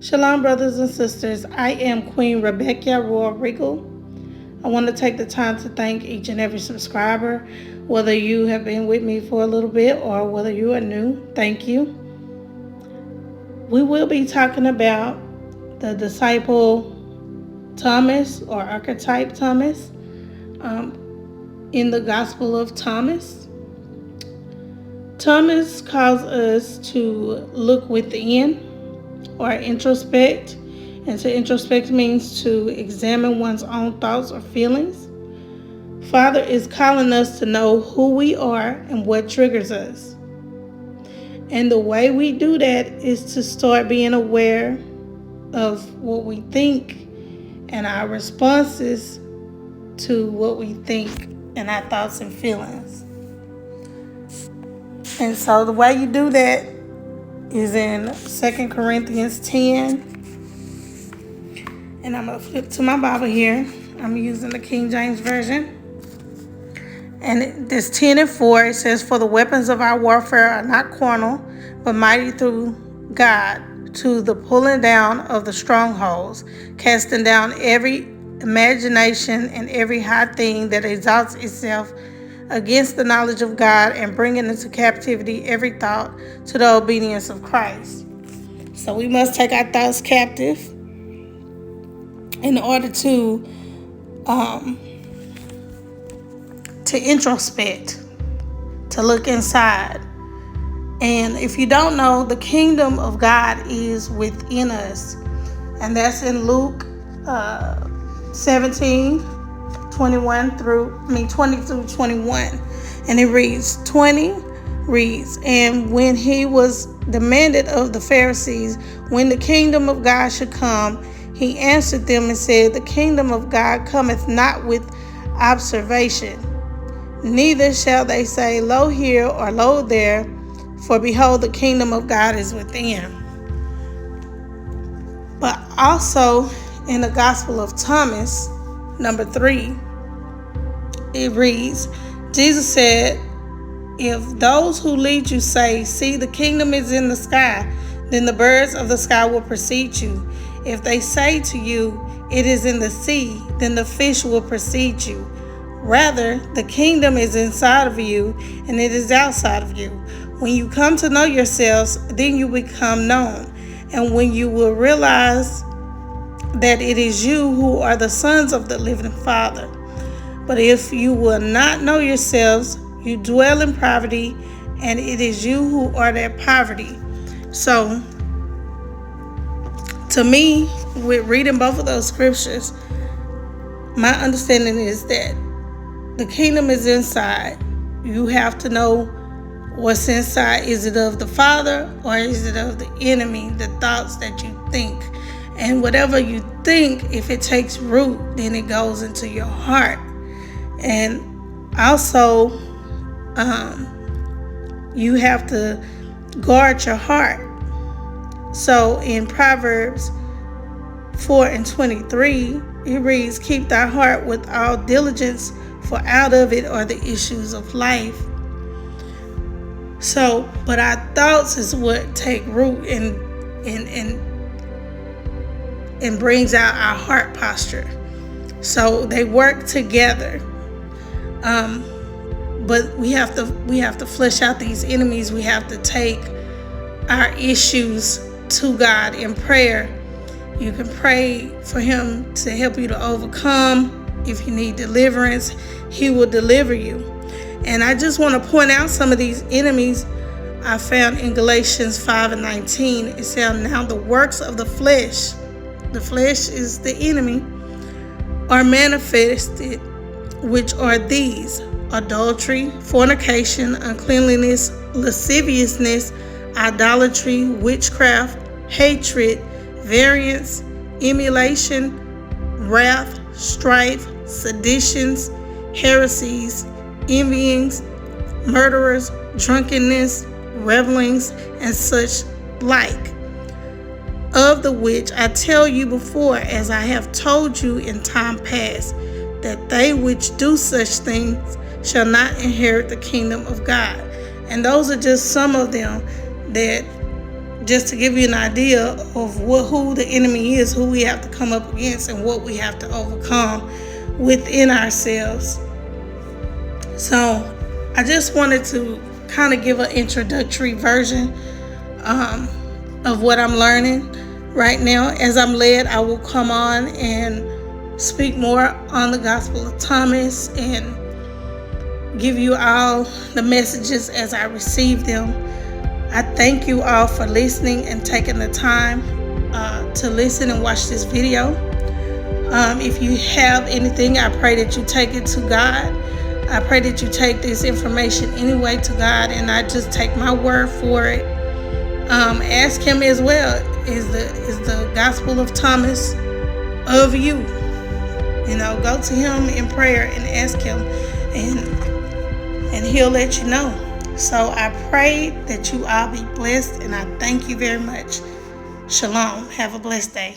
Shalom, brothers and sisters. I am Queen Rebecca Royal Regal. I want to take the time to thank each and every subscriber, whether you have been with me for a little bit or whether you are new. Thank you. We will be talking about the disciple Thomas or Archetype Thomas in the Gospel of Thomas. Thomas calls us to look within or introspect. And to introspect means to examine one's own thoughts or feelings. Father is calling us to know who we are and what triggers us. And the way we do that is to start being aware of what we think and our responses to what we think and our thoughts and feelings. And so the way you do that is in 2 Corinthians 10. And I'm going to flip to my Bible here. I'm using the King James Version. And this 10:4, it says, "For the weapons of our warfare are not carnal, but mighty through God to the pulling down of the strongholds, casting down every imagination and every high thing that exalts itself against the knowledge of God, and bringing into captivity every thought to the obedience of Christ." So we must take our thoughts captive in order to introspect, to look inside. And if you don't know, the kingdom of God is within us. And that's in Luke 17, 20 through 21. And it reads, 20 reads, "And when he was demanded of the Pharisees when the kingdom of God should come, he answered them and said, The kingdom of God cometh not with observation. Neither shall they say, Lo here or lo there, for behold, the kingdom of God is within." But also in the Gospel of Thomas, number 3, it reads, Jesus said, "If those who lead you say, See, the kingdom is in the sky, then the birds of the sky will precede you. If they say to you, It is in the sea, then the fish will precede you. Rather, the kingdom is inside of you, and it is outside of you. When you come to know yourselves, then you become known. And when you will realize that it is you who are the sons of the living Father. But if you will not know yourselves, you dwell in poverty, and it is you who are that poverty." So, to me, with reading both of those scriptures, my understanding is that the kingdom is inside. You have to know what's inside. Is it of the Father or is it of the enemy, the thoughts that you think? And whatever you think, if it takes root, then it goes into your heart. And also, you have to guard your heart. So in Proverbs 4:23, it reads, "Keep thy heart with all diligence, for out of it are the issues of life." So, but our thoughts is what take root and brings out our heart posture. So they work together. But we have to flesh out these enemies. We have to take our issues to God in prayer. You can pray for him to help you to overcome. If you need deliverance, he will deliver you. And I just want to point out some of these enemies I found in Galatians 5:19. It says, "Now the works of the flesh is the enemy, are manifested, which are these: adultery, fornication, uncleanliness, lasciviousness, idolatry, witchcraft, hatred, variance, emulation, wrath, strife, seditions, heresies, envyings, murderers, drunkenness, revelings, and such like, of the which I tell you before, as I have told you in time past, that they which do such things shall not inherit the kingdom of God." And those are just some of them that just to give you an idea of who the enemy is, who we have to come up against, and what we have to overcome within ourselves. So I just wanted to kind of give an introductory version of what I'm learning right now. As I'm led, I will come on and speak more on the Gospel of Thomas and give you all the messages as I receive them. I thank you all for listening and taking the time to listen and watch this video. If you have anything, I pray that you take it to God. I pray that you take this information anyway to God and not just take my word for it. Ask Him as well. Is the Gospel of Thomas of you? Go to Him in prayer and ask Him, and He'll let you know. So I pray that you all be blessed, and I thank you very much. Shalom. Have a blessed day.